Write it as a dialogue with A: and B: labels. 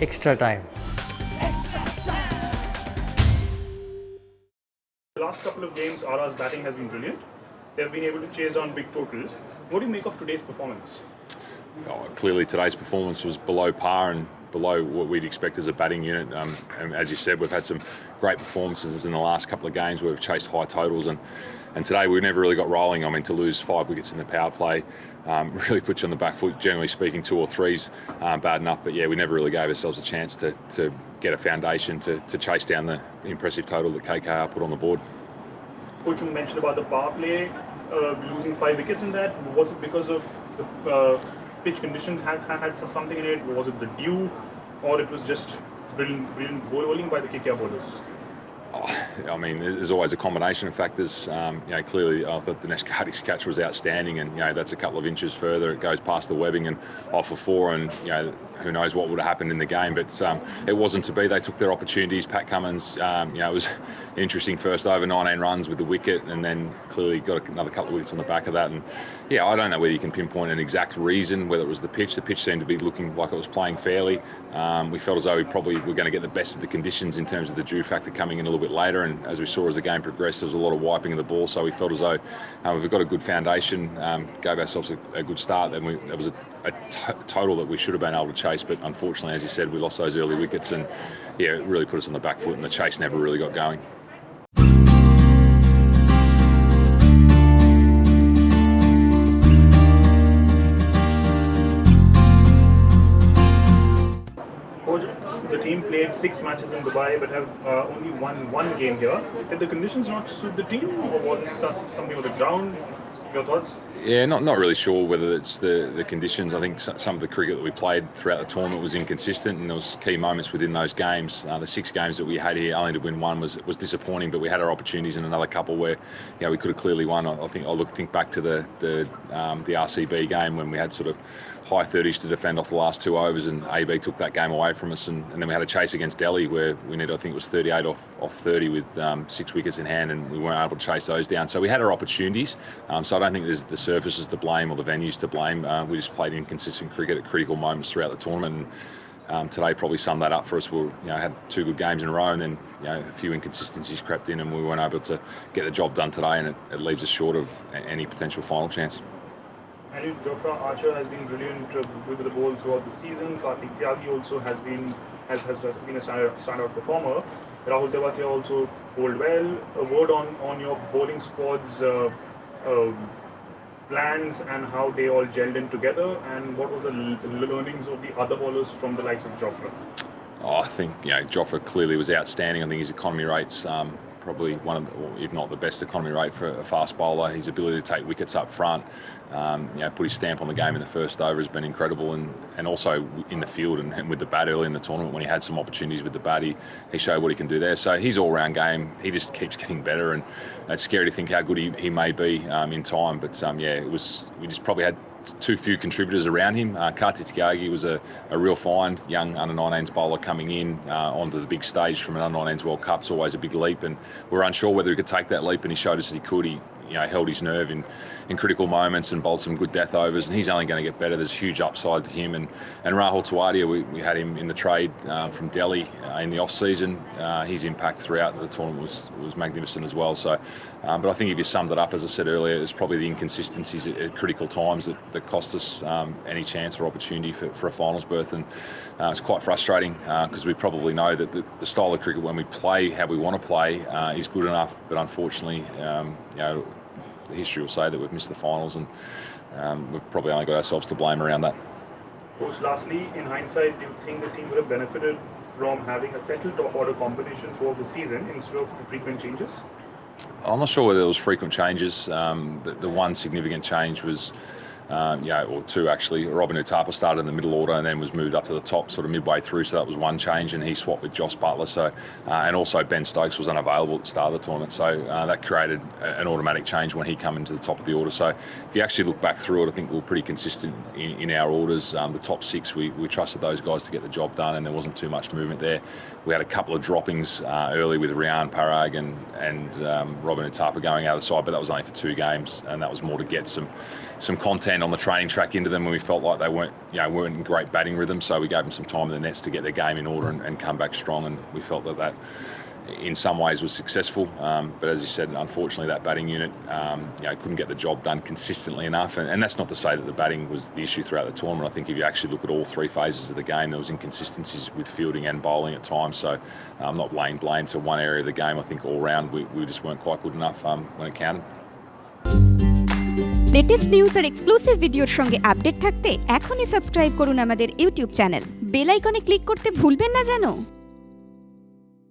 A: extra time.
B: The last couple of games, Ara's batting has been brilliant. They've been able to chase down big totals. What do you make of today's performance?
C: Clearly today's performance was below par and below what we'd expect as a batting unit. And as you said, we've had some great performances in the last couple of games where we've chased high totals, and today we never really got rolling. I mean, to lose 5 wickets in the power play really puts you on the back foot. Generally speaking, 2 or 3's bad enough, but yeah, we never really gave ourselves a chance to get a foundation to chase down the impressive total that KKR put on the board.
B: Coach, you mentioned about the power play, losing 5 wickets in that. Was it because of the pitch conditions had something in it? Was it the dew, or it was just brilliant bowling by the KKR bowlers?
C: I mean, there's always a combination of factors. Clearly, I thought the Neshkati's catch was outstanding, and that's a couple of inches further. It goes past the webbing and off for 4, and who knows what would have happened in the game. But it wasn't to be. They took their opportunities. Pat Cummins, it was an interesting first over, 19 runs with the wicket, and then clearly got another couple of wickets on the back of that. And yeah, I don't know whether you can pinpoint an exact reason, whether it was the pitch. The pitch seemed to be looking like it was playing fairly. We felt as though we probably were going to get the best of the conditions in terms of the dew factor coming in a little bit later, and as we saw as the game progressed, there was a lot of wiping of the ball, so we felt as though we've got a good foundation, gave ourselves a good start. Then there was a total that we should have been able to chase, but unfortunately, as you said, we lost those early wickets, and yeah, it really put us on the back foot, and the chase never really got going.
B: The team played 6 matches in Dubai but have only won 1 game here. Did the conditions not suit the team, or was it something on the ground? Your thoughts?
C: Yeah, not really sure whether it's the conditions. I think some of the cricket that we played throughout the tournament was inconsistent, and there was key moments within those games. The 6 games that we had here, only to win 1 was disappointing, but we had our opportunities in another couple where we could have clearly won. I think I'll think back to the RCB game when we had sort of high 30s to defend off the last 2 overs, and AB took that game away from us, and then we had a chase against Delhi where we needed, I think it was 38 off 30 with 6 wickets in hand, and we weren't able to chase those down. So we had our opportunities. So I don't think there's the surfaces to blame or the venues to blame. We just played inconsistent cricket at critical moments throughout the tournament, and today probably summed that up for us. We had 2 good games in a row, and then a few inconsistencies crept in, and we weren't able to get the job done today, and it leaves us short of any potential final chance.
B: And Jofra Archer has been brilliant with the ball throughout the season. Kartik Tyagi also has been a standout performer. Rahul Tewatia also bowled well. A word on your bowling squad's plans and how they all gelled in together, and what was the learnings of the other bowlers from the likes of Jofra?
C: I think Jofra clearly was outstanding. I think his economy rates probably one of the, if not the best economy rate for a fast bowler. His ability to take wickets up front, put his stamp on the game in the first over has been incredible, and also in the field and with the bat early in the tournament when he had some opportunities with the bat, he showed what he can do there. So his all-round game, he just keeps getting better, and it's scary to think how good he may be in time. But we just probably had too few contributors around him. Kartik Tyagi was a real find, young under-19s bowler coming in onto the big stage from an under-19s World Cup. It's always a big leap, and we're unsure whether he could take that leap, and he showed us that he could. He held his nerve in critical moments and bowled some good death overs, and he's only going to get better. There's huge upside to him. And Rahul Tewatia, we had him in the trade from Delhi in the off-season. His impact throughout the tournament was magnificent as well. So, but I think if you summed it up, as I said earlier, it's probably the inconsistencies at critical times that cost us any chance or opportunity for a finals berth. And it's quite frustrating because we probably know that the style of cricket when we play how we want to play is good enough, but unfortunately, the history will say that we've missed the finals, and we've probably only got ourselves to blame around that.
B: Coach, lastly, in hindsight, do you think the team would have benefited from having a settled top order combination throughout the season instead of the frequent changes?
C: I'm not sure whether there was frequent changes. The one significant change was, or 2 actually. Robin Uthappa started in the middle order and then was moved up to the top sort of midway through, so that was one change, and he swapped with Josh Butler. So, and also Ben Stokes was unavailable at the start of the tournament, so that created an automatic change when he came into the top of the order. So if you actually look back through it, I think we were pretty consistent in our orders. The top 6, we trusted those guys to get the job done, and there wasn't too much movement there. We had a couple of droppings early with Rian Parag and Robin Uthappa going out of the side, but that was only for 2 games, and that was more to get some content on the training track into them when we felt like they weren't in great batting rhythm. So we gave them some time in the nets to get their game in order and come back strong. And we felt that in some ways was successful. But as you said, unfortunately, that batting unit couldn't get the job done consistently enough. And that's not to say that the batting was the issue throughout the tournament. I think if you actually look at all three phases of the game, there was inconsistencies with fielding and bowling at times. So I'm not laying blame to one area of the game. I think all round we just weren't quite good enough when it counted.
A: Latest news আর exclusive ভিডিওর সঙ্গে update থাকতে এখনই subscribe করুন আমাদের YouTube channel. Bell আইকনে click করতে ভুলবেন না যেন।